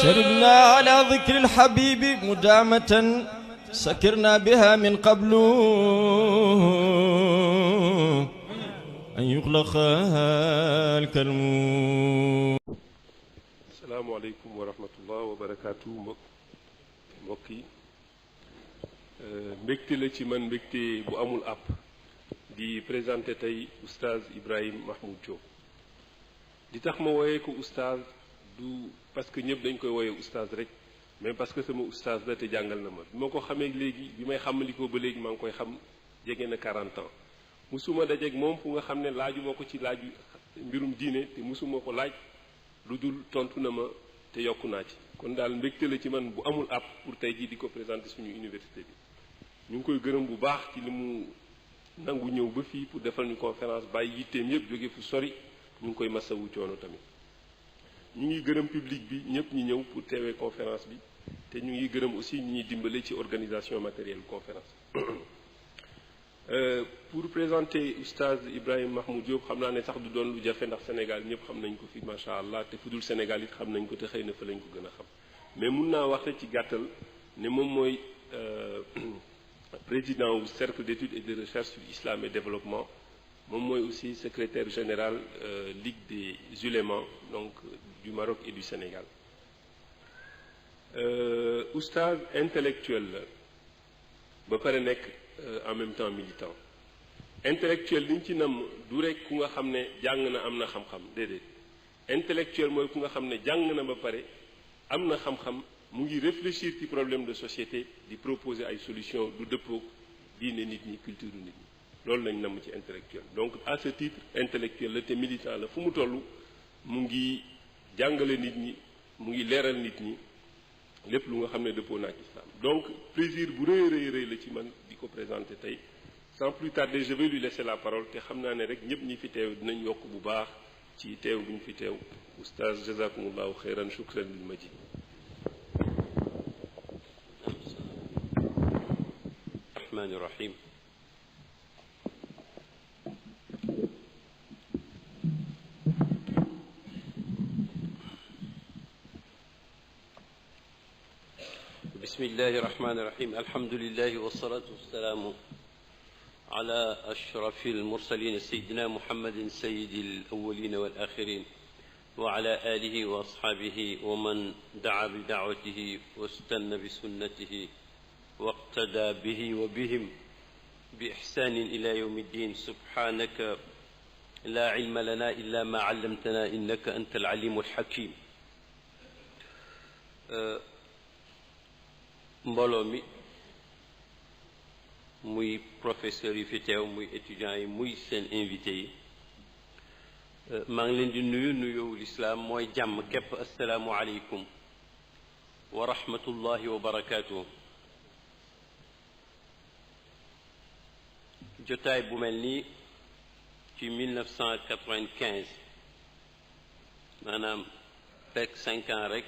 شربنا على ذكر الحبيب مدامة سكرنا بها من قبل أن يخلق الكلم. السلام عليكم ورحمة الله وبركاته. mbokk yi mbégte la ci man mbégte bu amul àpp di présenté tey oustaz Ibrahim Mahmoud Diop. di tax ma wooyee ko oustaz du parce que ñëpp dañ koy wooyee oustaz rek, mais parce que sama oustaz la te jàngal na ma bi ma ko xamee léegi bi may xamalikoo ba léegi maa ngi koy xam jege na 40 ans. musuma dajeeg moom fu nga xam ne laaju ma ko ci laaju mbirum diine te musuma ko laaj lu dul tontu na ma te yokku naa ci. kon daal mbégte la ci man bu amul àpp pour tey jii di ko présenter suñu université bi. ñu ngi koy gërëm bu baax ci li mu nangu ñëw ba fii pour defal ñu conférence bàyyi yitteem yëpp jóge fu sori. ñu ngi koy masawu coono tamit. ñu ngi gërëm public bi ñëpp ñi ñëw pour teewee conférence bi te ñu ngi gërëm aussi ñi ñuy dimbale ci organisation matérielle conférence. pour présenter oustaz Ibrahim Mahmoud Diop xam naa ne sax du doon lu jafe ndax Sénégal ñëpp xam nañ ko fi macha allah te fu dul Sénégal it xam nañ ko te xëy na fa lañ ko gën a xam mais mun naa wax rek ci gàttal ne moom mooy président wu cercle d'études et de recherche sur islam et développement. moom mooy aussi secrétaire général Ligue des ulémas donc du Maroc et du Sénégal. oustaz intellectuel la ba pare nekk en même temps militant. intellectuel li ñu ci nam du rek ku nga xam ne jàng na am na xam-xam déedéet. intellectuel mooy ku nga xam ne jàng na ba pare am na xam-xam mu ngi réfléchir ci problème de société di proposer ay solutions du dëppoog diine nit ñi culture nit ñi. loolu lañ namm ci intellectuel donc à ce titre intellectuel la te militant la fu mu toll mu ngi jàngale nit ñi mu ngi leeral nit ñi lépp lu nga xam ne dëppoo na ak islam. donc plaisir bu rëy la ci man di ko présenter tey sans plus tarder je vais lui laisser la parole te xam naa ne rek ñëpp ñi fi teew dinañ yokk bu baax ci teew bu ñu fi teew oustaz jazakumullahu xeyran shukran lil majid. rahmaani rahim. بسم الله الرحمن الرحيم الحمد لله والصلاة والسلام على أشرف المرسلين سيدنا محمد سيد الأولين والآخرين وعلى آله وأصحابه ومن دعا بدعوته واستنى بسنته واقتدى به وبهم بإحسان إلى يوم الدين. سبحانك لا علم لنا إلا ما علمتنا إنك أنت العليم الحكيم. mbooloo mi muy professeurs yi fi teew muy étudiants yi muy seen invité yi maa ngi leen di nuyu nuyowul islaam mooy jàmm képp asalaamu aleykum wa rahmatullahi wa barakaatuh. jotaay bu mel nii ci 1995 maanaam fekk 5 ans rek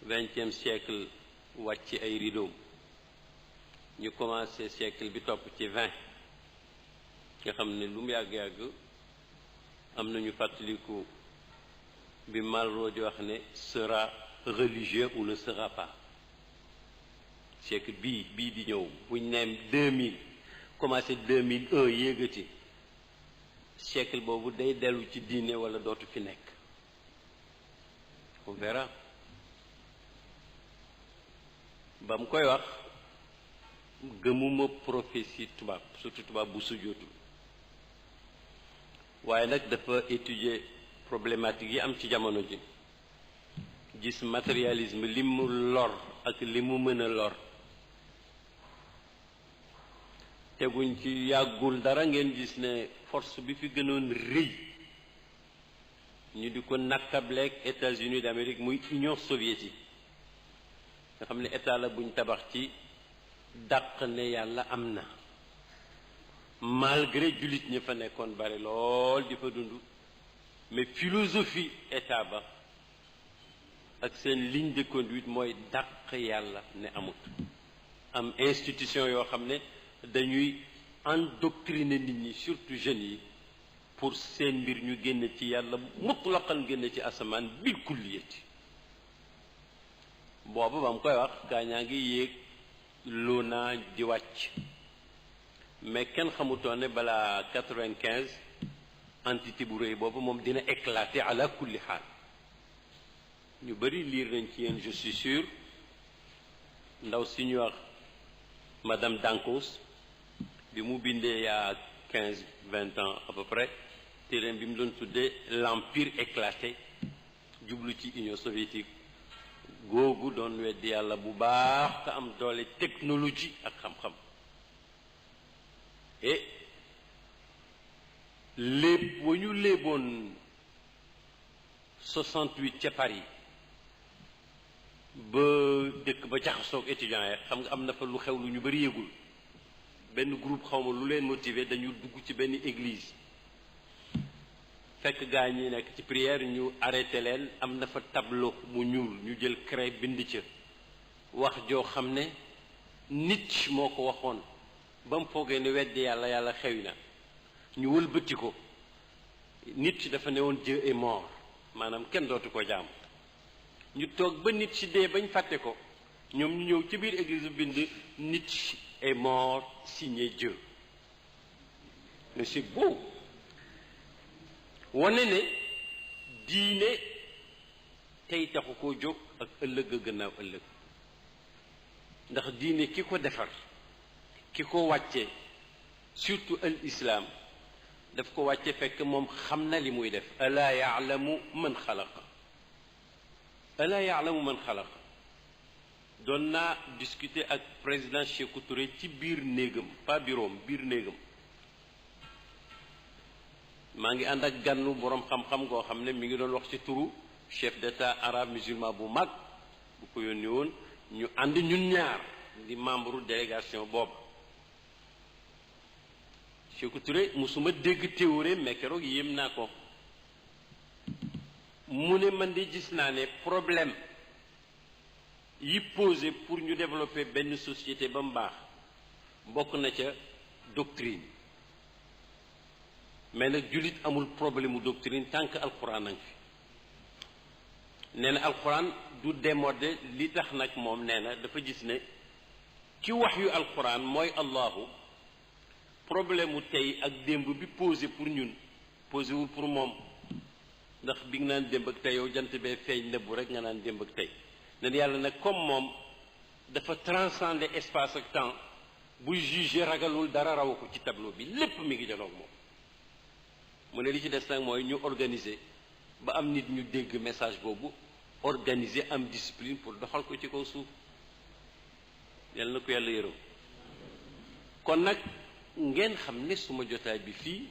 20e siècle wàcc ay rideau ñu commencé siècle bi topp ci 20 nga xam ne lu mu yàgg-yàgg am nañu fàttaliku bi Malraux di wax ne sera religieux ou ne sera pas. siècle bii di ñëw buñ neem 2000 commencé 2001 yéegati siècle boobu day dellu ci diine wala dootu fi nekk on verra. ba mu koy wax gëmuma prophétie tubaab surtout tubaab bu sujootul waaye nag dafa étudier problématique yi am ci jamono ji gis matérialisme li mu lor ak li mu mën a lor teguñ ci yàggul dara ngeen gis ne force bi fi gënoon rëy ñu di ko nakkableeg États-Unis d'Amérique muy Union soviétique nga xam ne état la buñ tabax ci dàq ne yàlla am na malgré jullit ñi fa nekkoon bari lool di fa dund mais philosophie état ba ak seen ligne de conduite mooy dàq yàlla ne amut am institution yoo xam ne dañuy endoctriner nit ñi surtout jeunes yi pour seen mbir ñu génn ci yàlla mutlaqan génn ci asamaan bil kulliyati boobu ba mu koy wax gaa ñaa ngi yéeg Luna di wàcc mais kenn xamutoon ne balaa 95 entité bu rëy boobu moom dina éclater ala kulli xaal ñu bëri liir nañ ci yéen je suis sûr ndaw si ñuy wax madame Dankos bi mu bindee yaa 15-20 ans à peu près téereem bi mu doon tuddee l'empire éclaté jublu ci Union soviétique googu doon weddi yàlla bu baax te am doole technologie ak xam-xam et léeb wa ñu léeboon 68 ca Paris ba dëkk ba jaxasoog étudiants yi xam nga am na fa lu xew lu ñu bëri yëgul benn groupe xawma lu leen motiver dañu dugg ci benn église fekk gaa ñi nekk ci prière ñu arrêté leen am na fa tableau mu ñuul ñu jël craie bind ca wax joo xam ne nit moo ko waxoon ba mu foogee ne weddi yàlla yàlla xew na ñu wëlbati ko nit dafa ne woon Dieu est mort maanaam kenn dootu ko jaam ñu toog ba nit ci dee bañ fàtte ko ñoom ñu ñëw ci biir église bi bind nit est mort signé Dieu mais c'est beau wane ne diine tey taxu koo jóg ak ëllëg a gannaaw ëllëg ndax diine ki ko defar ki ko wàcce surtout al islam daf ko wàcce fekk moom xam na li muy def alaa yaalamu man xalaqa alaa yaalamu man xalaqa doon naa discuter ak président Sékou Touré ci biir néegam pas bureau biir néegam maa ngi ànd ak gànnu boroom xam-xam goo xam ne mi ngi doon wax ci turu chef d'état arabe musulman bu mag bu ko yónni woon ñu ànd ñun ñaar di membre délégation boobu Sékou Touré musuma dégg théorie mais keroog yéem naa ko mu ne man de gis naa ne problème yi posé pour ñu développer benn société ba mu baax bokk na ca doctrine mais nag jullit amul problème mu doctrine tant que alxuraan a ngi fi nee na alxuraan du démodé li tax nag moom nee na dafa gis ne ci wax yu alxuraan mooy allahu problème mu tey ak démb bi posé pour ñun posé wul pour moom ndax bi nga naan démb ak tey yow jant bee feeñ nëbbu rek nga naan démb ak tey nen yàlla nag comme moom dafa transcender espace ak temps buy juger ragalul dara raw ko ci tableau bi lépp mi ngi janoog moom mu ne li ci des nag mooy ñu organiser ba am nit ñu dégg message boobu organiser am discipline pour doxal ko ci kaw suuf yàlla na ko yàlla yërëm kon nag ngeen xam ne suma jotaay bi fii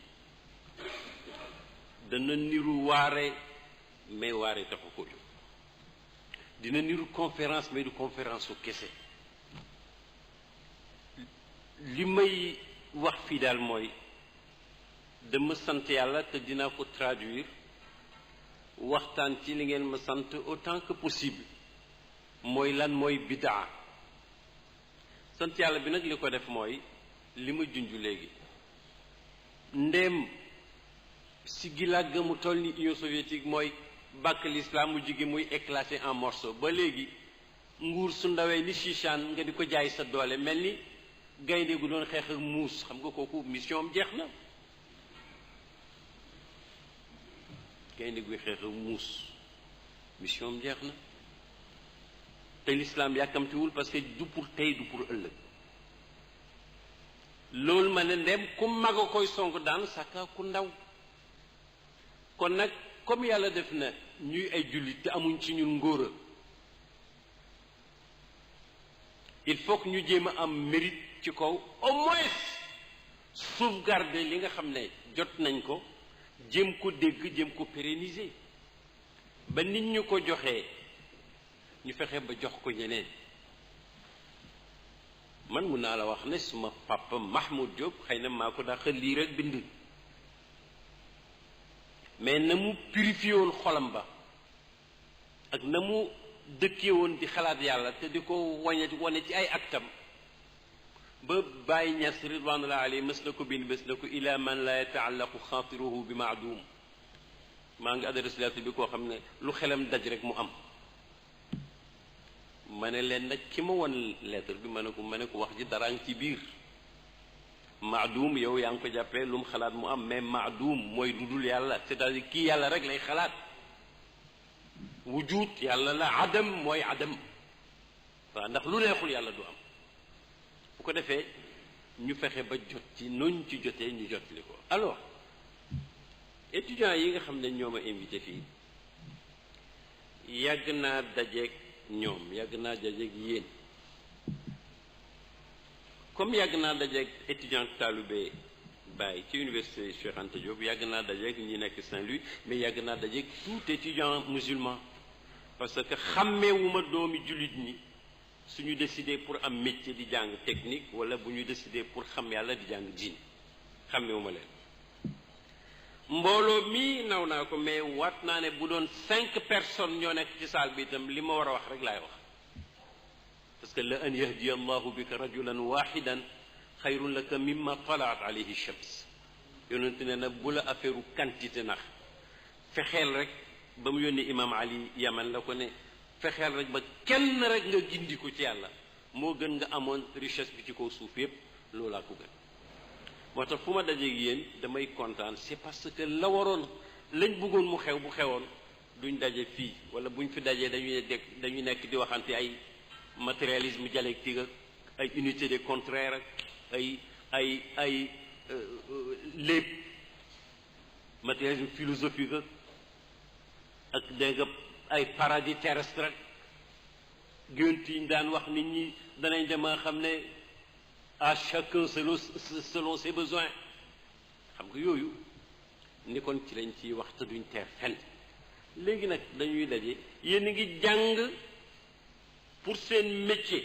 dana niru waare mais waare taxu ko jóg dina niru conférence mais du conférence su kese li may wax fii daal mooy dama sant yàlla te dinaa ko traduire waxtaan ci li ngeen ma sant autant que possible mooy lan mooy bidaa sant yàlla bi nag li ko def mooy li ma junj léegi ndéem si gilaag mu toll ni Union soviétique mooy bàkk l'islam mu jigi muy éclaté en morceaux ba léegi nguur su ndawee ni Chichan nga di ko jaay sa doole mel ni gaynde gu doon xeex ak muus xam nga kooku mission am jeex na gaynde guy xeex ak muus mission am jeex na te l'islam yàkkamtiwul parce que du pour tey du pour ëllëg loolu ma ne ndem ku mag a koy song daan sàkka ku ndaw kon nag comme yàlla def na ñuy ay jullit te amuñ ci ñun ngóora il faut que ñu jéem a am mérite ci kaw au moins sauvegarder li nga xam ne jot nañ ko jéem ko dégg jéem ko pérenniser ba nit ñu ko joxee ñu fexe ba jox ko ñeneen man mun naa la wax ne suma papa Mahmoud Diop xëy na maa ko dàq lire ak bind mais na mu purifié woon xolam ba ak na mu dëkkee woon di xalaat yàlla te di ko wane ci ay actam ba Baye Niass ridwanullahi alayhi mës na ko bind bés na ko ila man la yataallaqu xaatiruhu bi maadum maa ngi adressé lettre bi koo xam ne lu xelam daj rek mu am ma ne leen nag ki ma won lettre bi ma ne ko wax ji dara ngi ci biir maadum yow yaa ngi ko jàppee lu mu xalaat mu am mais maadum mooy lu dul yàlla c'est-à-dire kii yàlla rek lay xalaat wujud yàlla la adam mooy adam waaw ndax lu neexul yàlla du am bu ko defee ñu fexe ba jot ci noñ ci jotee ñu jot li ko alors étudiants yi nga xam ne ñoo ma invité fii yàgg naa dajeeg ñoom yàgg naa dajeeg yéen comme yàgg naa dajeeg étudiant talibé Baye ci université Cheikh Anta Diop yàgg naa dajeeg ñi nekk Saint-Louis mais yàgg naa dajeeg tout étudiant musulman parce que xàmmeewuma doomi jullit ñi suñu décidé pour am métier di jàng technique wala bu ñu décidé pour xam yàlla di jàng diine xàmmeewuma leen mbooloo mii naw naa ko mais waat naa ne bu doon 5 personnes ñoo nekk ci salle bi itam li ma war a wax rek laay wax parce que la an yahdiya allahu bika rajulan wahidan xayrun laka mimma talaat alayhi shams yonent ne na bu la affaire quantité nax fexeel rek ba mu yónni imam ali yaman la ko ne fexeel rek ba kenn rek nga gindi ko ci yàlla moo gën nga amoon richesse bi ci kaw suuf yépp loolaa ko gën moo tax fu ma dajeeg yéen damay kontaan c'est parce que la waroon lañ bëggoon mu xew bu xewoon duñ daje fii wala buñ fi dajee dañuy nekk di waxante ay matérialisme dialectique ak ay unité de contraire ak ay lépp matérialisme philosophique ak dégg nga ay paradis terrestre gént yi ñu daan wax nit ñi danañ dem a xam ne à chacun selon ses besoins xam nga yooyu ni kon ci lañ ciy wax te duñ teer fenn léegi nag dañuy daje yéen a ngi jàng pour seen métier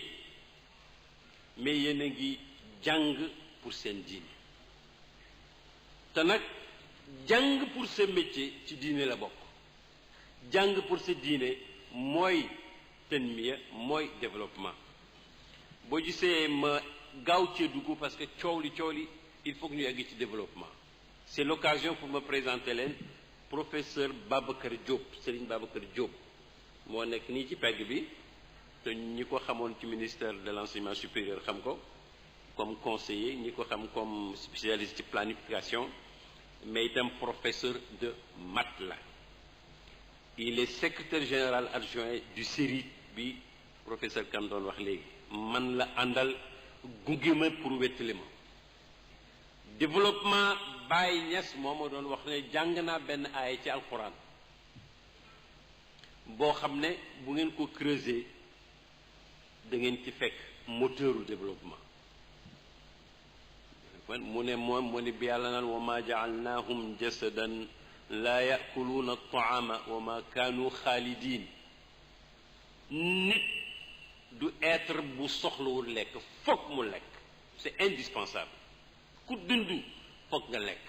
mais yéen a ngi jàng pour seen diine te nag jàng pour sa métier ci diine la bokk jàng pour sa diine mooy tanmiya mooy développement boo gisee ma gaaw cee dugg parce que coow li il faut que ñu yegg ci développement c'est l'occasion pour me présenter leen professeur Babacar Diop Serigne Babacar Diop moo nekk nii ci pegg bi te ñi ko xamoon ci ministère de l'enseignement supérieur xam ko comme conseiller ñi ko xam comme spécialiste ci planification mais itam professeur de maths la il est secrétaire général adjoint du CERI bi professeur Kane doon wax léegi man la àndal gunge ma pour wettali ma développement Baye Niass moo ma doon wax ne jàng naa benn aaya ci alxuraan boo xam ne bu ngeen ko creuser da ngeen ci fekk moteuru développement mu ne moom mu ne bi yàlla naan wa ma jaalnaahum jasadan laa yakuluuna taama wa ma kaanu xaalidin nit du être bu soxlawul lekk foog mu lekk c'est indispensable ku dund foog nga lekk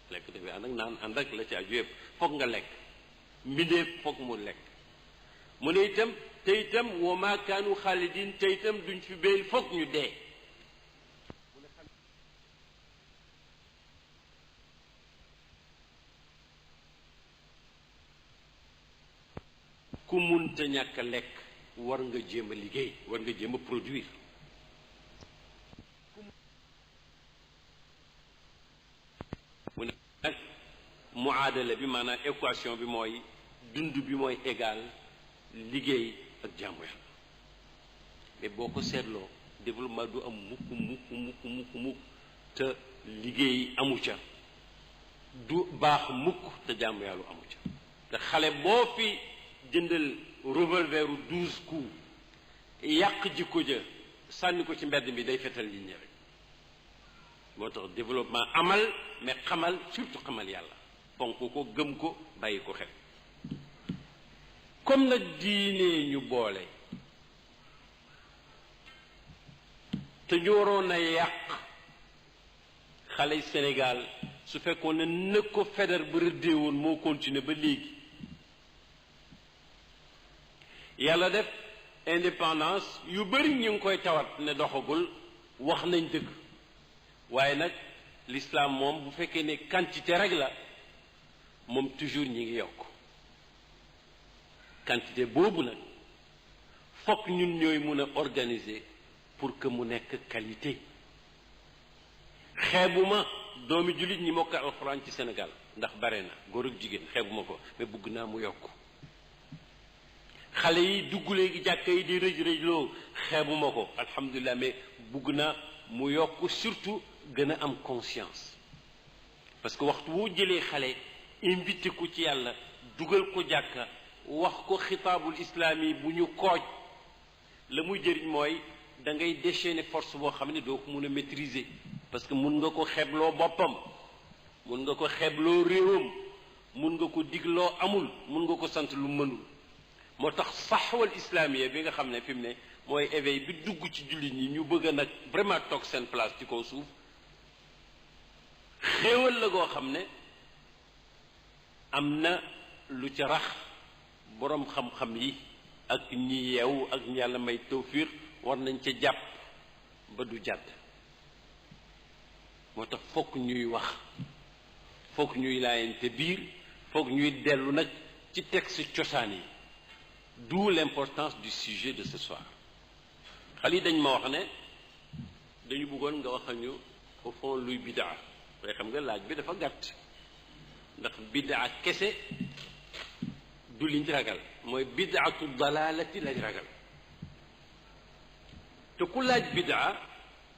dafay ànd ak naan ànd ak la ci aju yëpp foog nga lekk mbindeef foog mu lekk mu ne itam te itam wa ma kaanu xaalidin te itam duñ fi béy foog ñu dee ku munta ñàkk a lekk war nga jéem a liggéey war nga jéem a produire mu ne nag muadala bi maanaam équation bi mooy dund bi mooy égal liggéey ak jaamu yàlla mais boo ko seetloo développement du am mukk te liggéey amu ca du baax mukk te jaamu yàlla amu ca te xale boo fi jëndal revolveru 12 coups yàq jikko ja sànni ko ci mbedd mi day fetal nit ñi rek moo tax développement amal mais xamal surtout xamal yàlla fonk ko gëm ko bàyyi ko xel comme nag diine ñu boole te ñu waroon a yàq xale yi Sénégal su fekkoon ne na ko feder ba rëddee woon moo continuer ba léegi yàlla def indépendance yu bëri ñu ngi koy tawat ne doxagul wax nañ dëgg waaye nag l'islam moom bu fekkee ne quantité rek la moom toujours ñi ngi yokk quantité boobu nag fokk ñun ñooy mun a organiser pour que mu nekk qualité. xeebuma doomi jullit ñi mokkal alxuraan ci Sénégal ndax bare na góor ak jigéen xeebuma ko mais bugg naa mu yokk. xale yi dugg léegi jàkka yi di rëj rëjloo xeebuma ko alhamdulilah mais bugg naa mu yokk surtout gën a am conscience. parce que waxtu woo jëlee xale invité ko ci yàlla dugal ko jàkka wax ko xitaabul islaami bu ñu kooj la muy jëriñ mooy da ngay déchaîner force boo xam ne doo ko mun a maîtriser. parce que mun nga ko xeebloo boppam mun nga ko xeebloo réewam mun nga ko digloo amul mun nga ko sant lu mënul. moo tax saxwal islamiya bi nga xam ne fi mu ne mooy éveil bi dugg ci jullit ñi ñu bëgg a nag vraiment toog seen place ci kaw suuf xéewal la goo xam ne am na lu ca rax boroom xam-xam yi ak ñi yeewu ak ñi yàlla may tawfiq war nañ ca jàpp ba du jàdd. moo tax fokk ñuy wax fokk ñuy laayante biir fokk ñuy dellu nag ci texte cosaan yi. D'où l'importance du sujet de ce soir. xale yi dañ ma wax ne dañu bëggoon nga wax ñu au fond luy bidaa waaye xam nga laaj bi dafa gàtt ndax bidaa kese du liñ ragal mooy bidaatu dalalati lañ ragal te ku laaj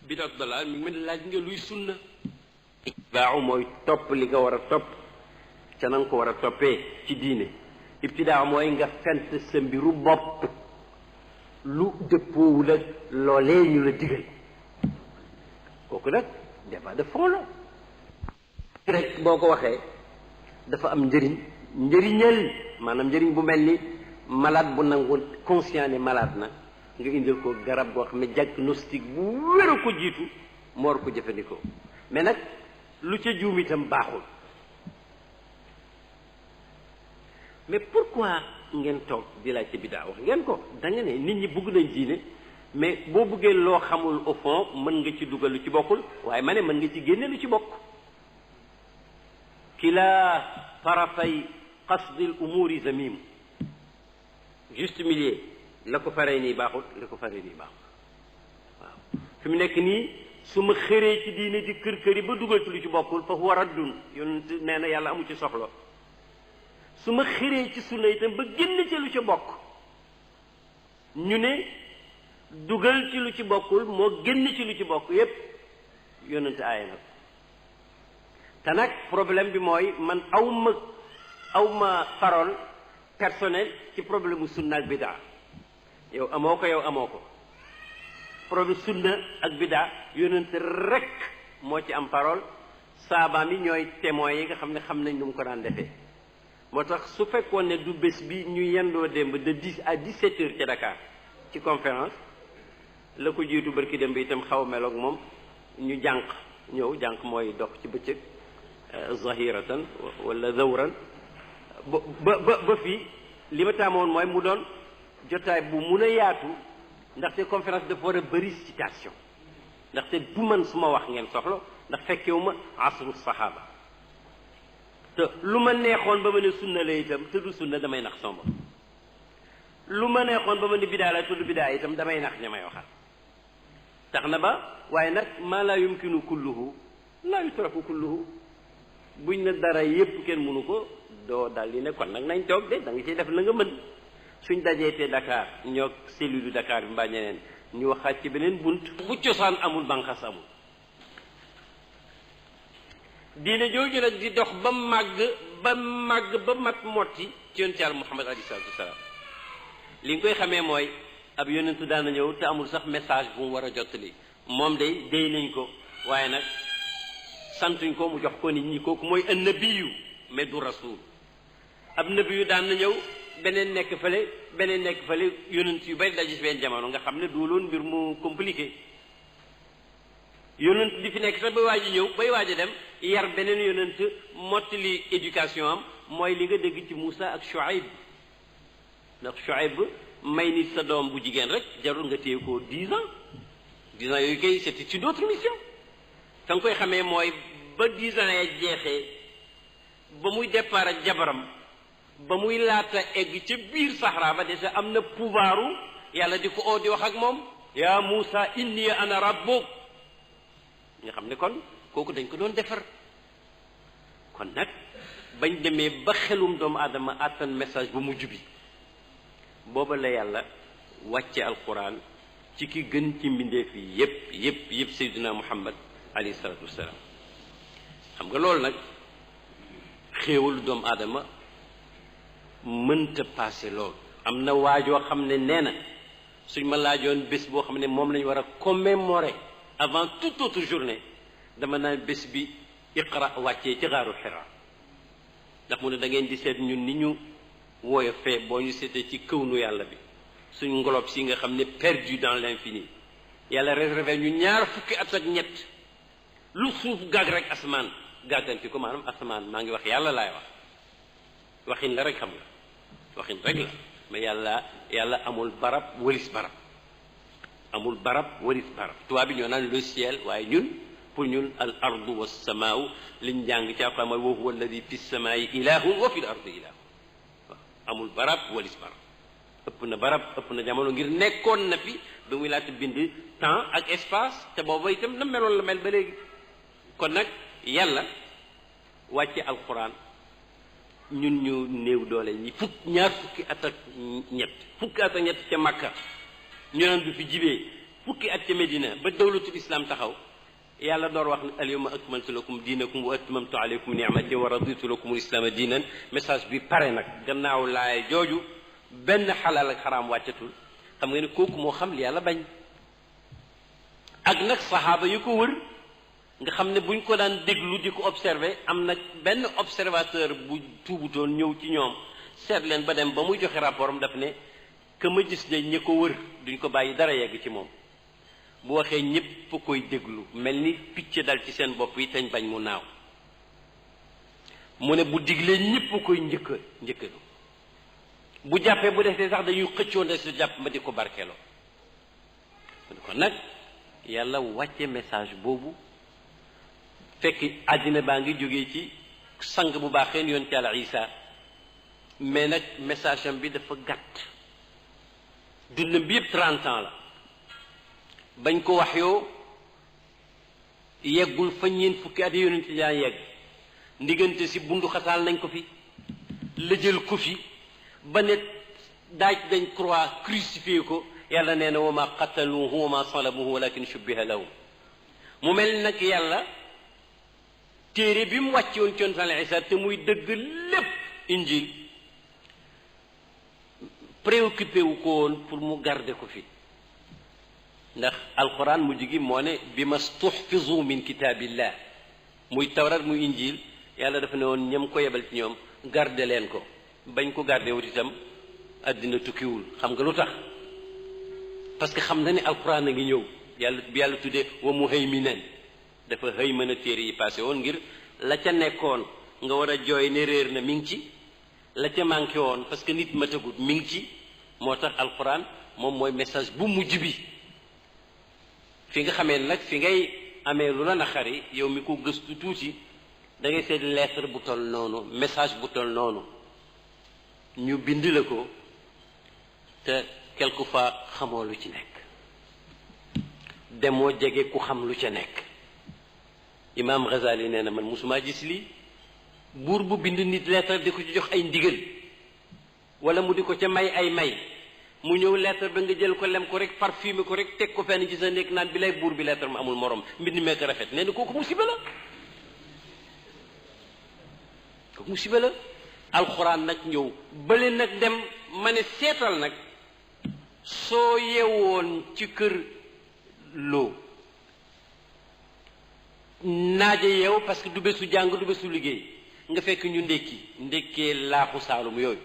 bidaatu dalal mi ngi mel ne laaj nga luy sunna. baaxu mooy topp li nga war a topp ca na nga ko war a toppee ci diine. ibtidaa mooy nga fent sa mbiru bopp lu dëppoowul ak loolee ñu la digal kooku nag débat de fond la rek boo ko waxee dafa am njëriñal maanaam njëriñ bu mel ni malade bu nangu conscient ne malade na nga indil ko garab goo xam ne diagnostic bu wér a ko jiitu mu war ko jëfandikoo mais nag lu ca juum itam baaxul. mais pourquoi ngeen toog di laaj ci bidaa wax ngeen ko da nga ne nit ñi bëgg nañ diine mais boo bëggee loo xamul au fond mën nga ci dugal lu ci bokkul waaye ma ne mën nga ci génne lu ci bokk. kila tarafay qasdil umuri zamim juste milieu la ko faree nii baaxul la ko faree nii baaxul waaw fi mu nekk nii su ma xëree ci diine di kër-këri ba dugal ci lu ci bokkul fa huwa raddun yonent nee na yàlla amu ci soxla. su ma xiree ci sunna itam ba génn ci lu ci bokk ñu ne dugal ci lu ci bokkul moo génn ci lu ci bokk yépp yonent aaya nag te nag problème bi mooy man awma parole personnelle ci problème mu sunna ak bidaa yow amoo ko problème sunna ak bidaa yonent rek moo ci am parole saabaam yi ñooy témoins yi nga xam ne xam nañ nu mu ko daan defee. moo tax su fekkoon ne du bés bi ñu yendoo démb de 10 à 17 heures ci Dakar ci conférence la ko jiitu barki démb itam xaw a meloog moom ñu jànq mooy dox ci bëccëg zahiratan wala zawran ba fii li ma taamoon mooy mu doon jotaay bu mun a yaatu ndaxte conférence dafa war a bëri citation ndaxte du man su ma wax ngeen soxla ndax fekkewuma asru sahaba te lu ma neexoon ba ma ne sunna la itam te du sunna damay nax somba lu ma neexoon ba ma ne bidaa la te du bidaa itam damay nax ña may waxal tax na ba waaye nag maa laa yumkinu kulluhu laa yutraku kulluhu buñ ne dara yépp kenn mënu ko doo dal di ne kon nag nañ toog de da nga ciy def la nga mën suñ dajee te Dakar ñoo cellule du Dakar bi mbaa ñeneen ñu waxaat ci beneen bunt bu cosaan amul banqas amul diine jooju nag di dox ba màgg ba mat motti ci yonent Yàlla Muhammad alayhi salaatu wasalaam li nga koy xamee mooy ab yonentu daan na ñëw te amul sax message bu mu war a jottali moom day déy nañ ko waaye nag santuñ ko mu jox ko nit ñi kooku mooy an nabiyu mais du rasul ab nabiyu daan na ñëw beneen nekk fële yonent yu bari daje ci benn jamono nga xam ne dooloon mbir mu compliqué yonent di fi nekk sax bay waaj a ñëw bay waaj a dem yar beneen yonent mottali éducation am mooy li nga dégg ci Moussa ak Chouaib ndax Chouaib may nit sa doom bu jigéen rek jarul nga téye ko 10 ans yooyu kay c'était une autre mission fa nga koy xamee mooy ba 10 ans ya jeexee ba muy départ ak jabaram ba muy laata egg ca biir Sahara ba déjà am na pouvoiru yàlla di ko oo di wax ak moom yaa Muusa inni ana rabbuk nga xam ne kon kooku dañ ko doon defar kon nag bañ demee ba xelum doomu aadama àttan message bu mujj bi booba la yàlla wàcce alquran ci ki gën ci mbindeef yi yépp Seydina Muhammad alayhi salaatu wassalaam xam nga loolu nag xéewalu doomu aadama mënta passé loolu am na waajoo xam ne nee na suñ ma laajoon bés boo xam ne moom lañu war a commémorer avant toute autre journée dama naan bés bi iqra wàccee ci xaaru Hira ndax mu ne da ngeen di seet ñun ni ñu wooye fee boo ñu seetee ci këwnu yàlla bi suñ ngolob si nga xam ne perdu dans l'infini yàlla réservé ñu ñaar fukki at ak ñett lu suuf gàgg rek asamaan gàgganti ko maanaam asamaan maa ngi wax yàlla laay wax waxin la rek xam nga waxin rek la mais yàlla amul barab walis barab amul barab walis barab tubaab bi ñoo naan le ciel waaye ñun pour ñun al ardu wa samaau liñ jàng ci Alxuraan mooy wa huwa alladi fi samaai ilahun wa fi l ardi ilahun waaw amul barab walis barab ëpp na barab ëpp na jamono ngir nekkoon na fi ba muy laata bind temps ak espace te booba itam na meloon la mel ba léegi kon nag yàlla wàcce alquran ñun ñu néew doole ñi ñaar fukki at ak ñett ca Makka ñu naan du fi jibee fukki at ca Medina ba dawlatul islam taxaw yàlla door wax ne alyawma akmaltu lakum diinakum wa atmamtu alaykum ni'mati wa raditu lakum al-islaama diinan message bi pare nag gannaaw laay jooju benn xalaal ak xaraam wàccatul xam nga ne kooku moo xam li yàlla bañ ak nag saxaaba yu ko wër nga xam ne buñ ko daan déglu di ko observé am na benn observateur bu tuubutoon ñëw ci ñoom seet leen ba dem ba muy joxe rapport am daf ne que ma gis ne ñi ko wër duñ ko bàyyi dara yegg ci moom bu waxee ñépp koy déglu mel ni picc dal ci seen bopp yi teñ bañ mu naaw mu ne bu diglee ñépp koy njëkkalu bu jàppee bu defee sax dañuy xëccoo nde si jàpp ma di ko barkeeloo kon nag yàlla wàcce message boobu fekk àddina baa ngi jógee ci sang bu baaxeen yonent Yàlla Isa mais nag message am bi dafa gàtt dundam bi yëpp 30 ans la bañ ko wax yoo yeggul fa ñeent fukki at yonent yaa yegg ndiggante si bundu xataal nañ ko fi lëjël ko fi ba ne daaj dañ croix crucifié ko yàlla nee na wa ma qataluhu wa ma salabuhu walakin shubbiha lahum mu mel nag yàlla téere bi mu wàcce woon ci yonent Yàlla Isa te muy dëgg lépp injil préoccupé wu ko woon pour mu garder ko fi ndax alquran mujj gi moo ne bi ma stuhfizu min kitaabillah muy tawrat muy injil yàlla dafa ne woon ñam ko yebal ci ñoom garder leen ko bañ ko garder wut itam àddina tukkiwul xam nga lu tax parce que xam na ne alquran a ngi ñëw yàlla tuddee wa muhayminan dafa xëy mën a téere yi passé woon ngir la ca nekkoon nga war a jooy ne réer na mi ngi ci la ca manqué woon parce que nit matagut mi ngi ci moo tax alquran moom mooy message bu mujj bi fi nga xamee nag fi ngay amee lu la naqari yow mi ko gëstu tuuti da ngay seet lettre bu tol noonu message bu tol noonu ñu bind la ko te quelquefois xamoo lu ci nekk demoo jege ku xam lu ca nekk Imam Ghazali nee na man musuma gis lii buur bu bind nit lettre di ko ci jox ay ndigal wala mu di ko ca may ay may mu ñëw lettre ba nga jël ko lem ko rek parfumé ko rek teg ko fenn ci sa nekk naan bi lay buur bi lettre ma amul morom mbind meek rafet nee na kooku musiba la kooku musiba la alxuraan nag ñëw bële nag dem ma ne seetal nag soo yewoon ci kër loo naaje yeew parce que du bésu jàng du bésu liggéey nga fekk ñu ndekkee laaxu saalum yooyu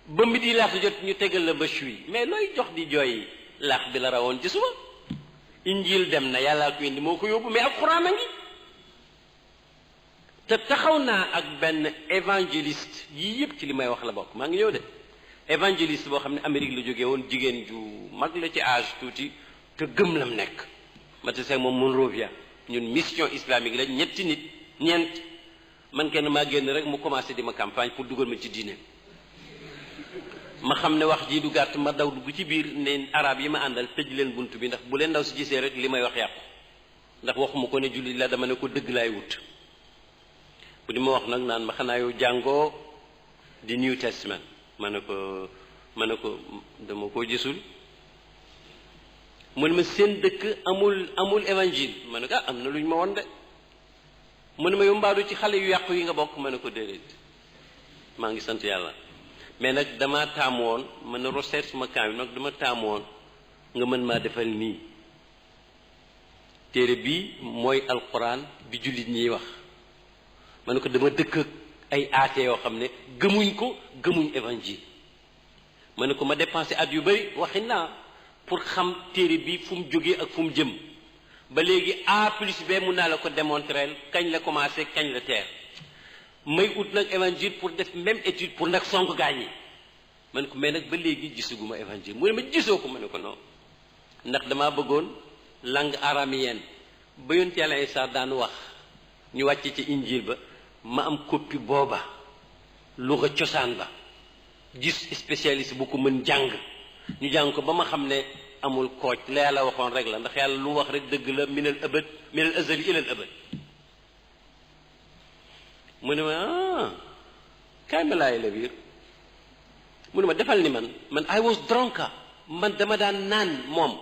ba midi laata jot ñu tegal la ba chuy mais looy jox di jooy laax bi la rawoon ci suba injil dem na yàllaa ko indi moo ko yóbbu mais alxuraan a ngi te taxaw naa ak benn évangéliste yii yëpp ci li may wax la bokk maa ngi ñëw de évangéliste boo xam ne Amérique la jógee woon jigéen ju mag la ci âge tuuti te gëm lam nekk ma te seeg moom Monrovia ñun mission islamique la ñetti nit ñeent man kenn maa génn rek mu commencé di ma campagne pour dugal ma ci diine ma xam ne wax ji du gàtt ma daw dugg ci biir ne arab yi ma àndal tëj leen bunt bi ndax bu leen ndaw si gisee rek li may wax yàqu ndax waxuma ko ne jullit la dama ne ko dëgg laay wut bu di ma wax nag naan ma xanaa yow jàngoo di New Testament ma ne ko dama koo gisul mu ne ma seen dëkk amul évangile ma ne ko am na lu ñu ma won de mu ne ma yow mbaadu ci xale yu yàqu yi nga bokk ma ne ko déedéet maa ngi sant yàlla mais nag dama taamu woon man na recherche suma kaam yi nag dama taamu woon nga mën maa defal nii téere bi mooy alquran bi jullit ñiy wax ma ne ko dama dëkk ak ay athées yoo xam ne gëmuñ évangile ma ne ko ma dépensé at yu bëri waxi naa pour xam téere bi fu mu jógee ak fu mu jëm ba léegi A plus B mun naa la ko démontrer kañ la commencé kañ la teer may ut nag évangile pour def même étude pour nag sonk gaañ yi ma ne ko mais nag ba léegi gisuguma évangile mu ne ma gisoo ko ma ne ko non ndax damaa bëggoon langue araméenne ba yonent Yàlla Isaa daan wax ñu wàcce ci injil ba ma am copie booba luga cosaan ba gis spécialiste bu ko mën jàng ñu jàng ko ba ma xam ne amul kooj la yàlla waxoon rek la ndax yàlla lu wax rek dëgg la minal azali ilal abad mu ne ma kaay ma laay la biir mu ne ma defal ni man I was drunk man dama daan naan moom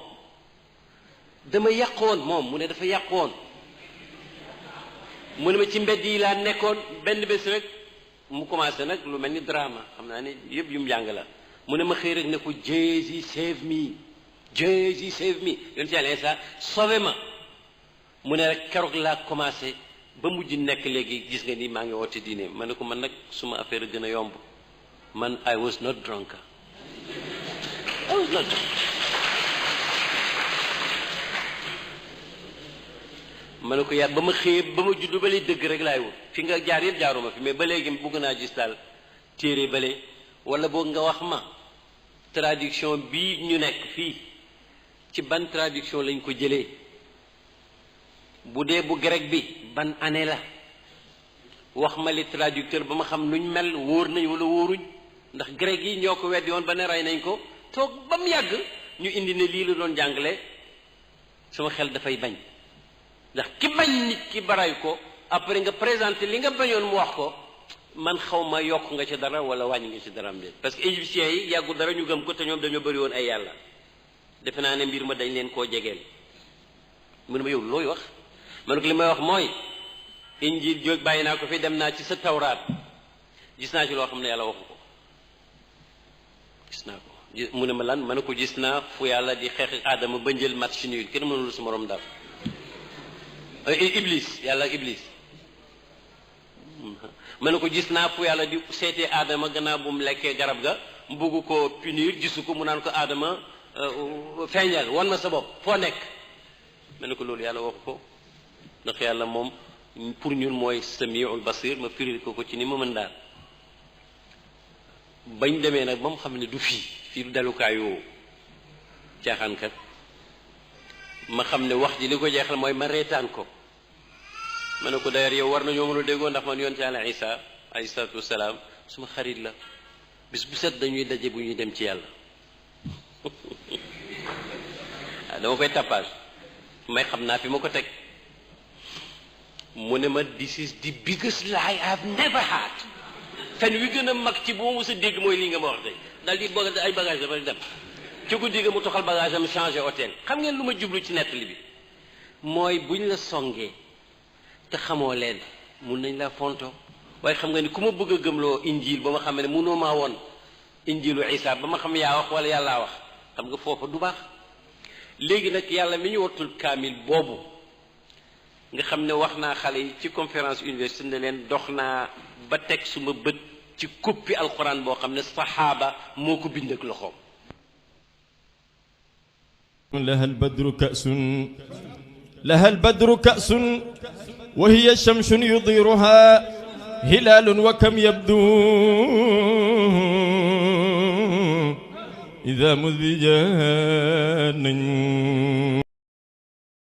dama yàqoon moom mu ne dafa yàqoon mu ne ma ci mbedd yi laa nekkoon benn bés rek mu commencé nag lu mel ni drama xam naa ne yëpp yu mu jàng la mu ne ma xëy rek ne ko Jesus save me Jesus save me yonent Yàlla Isaa sauvé ma mu ne rek keroog laa commencé ba mujj nekk léegi gis nga ni maa ngi woote diine ma ne ko man nag suma affaire gën a yomb man I was not drunk I was not drunk ma ne ko yaa ba ma xëyee ba ma juddu ba lay dëgg rek laay wut fi nga jaar yëpp jaaruma fi mais ba léegi bugg naa gis daal téere bale wala boog nga wax ma traduction bii ñu nekk fii ci ban traduction lañ ko jëlee bu dee bu grec bi ban année la wax ma li traducteur ba ma xam nuñ mel wóor nañ wala wóoruñ ndax grec yi ñoo ko weddi woon ba ne rey nañ ko toog ba mu yàgg ñu indi ne lii la doon jàngale sama xel dafay bañ ndax ki bañ nit ki baray ko après nga présenté li nga bañoon mu wax ko man xaw ma yokk nga ci dara wala wàññi nga ci dara am déet parce que égyptiens yi yàggu dara ñu gëm ko te ñoom dañoo bëri woon ay yàlla defe naa ne mbir ma dañ leen koo jegeel mu ne ma yow looy wax man ko li may wax mooy injil jóg bàyyi naa ko fi dem naa ci sa tawraat gis naa ci loo xam ne yàlla waxu ko gis naa ko mu ne ma lan ma ne ko gis naa fu yàlla di xeex ak aadama ba njël match nul kenn mënul su morom dara iblis yàlla iblis ma ne ko gis naa fu yàlla di seetee aadama gannaaw bu mu lekkee garab ga mu bugg ko punir gisu ko mu naan ko aadama feeñal wan ma sa bopp foo nekk ma ne ko loolu yàlla waxu ko ndax yàlla moom pour ñun mooy samiul basir ma firil ko ci ni ma mën daal bañ demee nag ba mu xam ne du fii du dalukaayoo caaxaankat ma xam ne wax ji li ko jeexal mooy ma reetaan ko ma ne ko d'ailleurs yow war nañoo mën a déggoo ndax man yonent Yàlla Isaa alayhi salaatu wasalaam suma xarit la bis bu set dañuy daje bu ñuy dem ci yàlla dama koy tapage may xam naa fi ma ko teg mu ne ma this is the biggest lie I've never had fen wi gën a mag ci bu ma mës a dégg mooy lii nga ma wax tey daal di bëgg ay bagage dafa dem ci guddi ga mu toxal bagage am changé hôtel xam ngeen lu ma jublu ci nettali bi mooy buñ la songee te xamoo leen mun nañ la fonto waaye xam nga ni ku ma bëgg a gëmloo injil ba ma xam ne munoo maa woon injilu Isa ba ma xam yaa wax wala yàllaa wax xam nga foofa du baax léegi nag yàlla mi ñu wattul kaamil boobu nga xam ne wax naa xale yi ci conférence université ne leen dox naa ba teg suma bët ci koppi alquran boo xam ne saxaaba moo ko bind ak loxoom لها البدر كأس وهي شمس يضيرها هلال وكم يبدو إذا مذجا